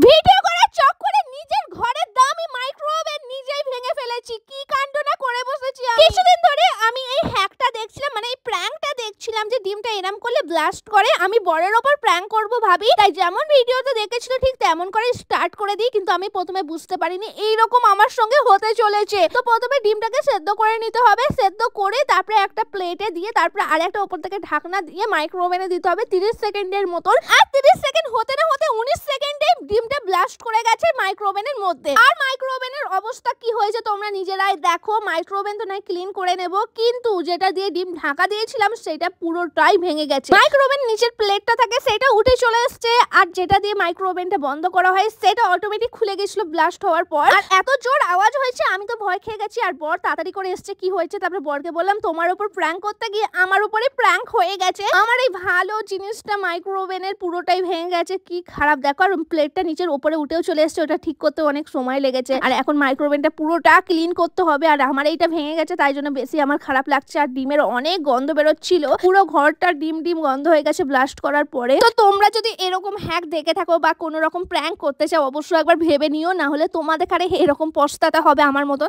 Video করার চক্করে নিজের ঘরের দামি মাইক্রোওভেন নিজেই ভেঙে ফেলেছি। কি কাণ্ড না করে বসেছি আমি। কিছুদিন ধরে আমি এই হ্যাকটা দেখছিলাম, মানে এই প্র্যাঙ্কটা দেখছিলাম যে ডিমটা এরম করলে ব্লাস্ট করে। আমি বরের ওপর প্র্যাঙ্ক করব ভাবি, তাই যেমন ভিডিওতে দেখেছিল ঠিক তেমন করে স্টার্ট করে দিই। কিন্তু আমি প্রথমে বুঝতে পারিনি এইরকম আমার সঙ্গে হতে চলেছে। তো প্রথমে ডিমটাকে সেদ্ধ করে নিতে হবে, সেদ্ধ করে তারপরে একটা প্লেটে দিয়ে তারপরে আরেকটা উপর থেকে ঢাকনা দিয়ে মাইক্রোওভেনে দিতে হবে 30 সেকেন্ডের মতন। আর 30 সেকেন্ড হতে না হতে 19 সেকেন্ডে ডিমটা ব্লাস্ট করে গেছে মাইক্রোওভেনের মধ্যে। আর মাইক্রোওভেনের অবস্থা কি হয়েছে তোমরা নিজেরাই দেখো। মাইক্রোওভেন তো নাই ক্লিন করে নেব, কিন্তু যেটা দিয়ে ডিম ঢাকা দিয়েছিলাম সেটা পুরোটাই ভেঙে গেছে। মাইক্রোওভেন নিচের প্লেটটা থাকে সেটা উঠে চলে এসেছে, আর যেটা দিয়ে মাইক্রোওভেনটা বন্ধ করা হয় সেটা অটোমেটিক খুলে গেছিল ব্লাস্ট হওয়ার পর। আর এত জোর আওয়াজ হয়েছে আমি তো ভয় খেয়ে গেছি। আর বর তাড়াতাড়ি করে এসেছে কি হয়েছে, তারপরে বরকে বললাম তোমার উপর প্র্যাঙ্ক করতে গিয়ে আমার উপরে প্র্যাঙ্ক হয়ে গেছে। আমার এই ভালো জিনিসটা মাইক্রোওভেনের পুরোটাই ভেঙে গেছে। কি খারাপ দেখো। আর প্লেটটা নিচের উপরে উঠেও চলে এসেছে, ওটা ঠিক করতে অনেক সময় লেগেছে। আর এখন মাইক্রোওভেনটা পুরোটা ক্লিন করতে হবে। আর আমার এইটা ভেঙে গেছে তাই জন্য বেশি আমার খারাপ লাগছে। আর ডিমের অনেক গন্ধ বেরোচ্ছিল, পুরো ঘরটা ডিম ডিম গন্ধ হয়ে গেছে ব্লাস্ট করার পরে। তো তোমরা যদি এরকম হ্যাক দেখে থাকো বা কোনো রকম প্র্যাঙ্ক করতে চাও অবশ্যই একবার ভেবে নিও, না হলে তোমাদের কারে এরকম পস্তাতে হবে আমার মতো।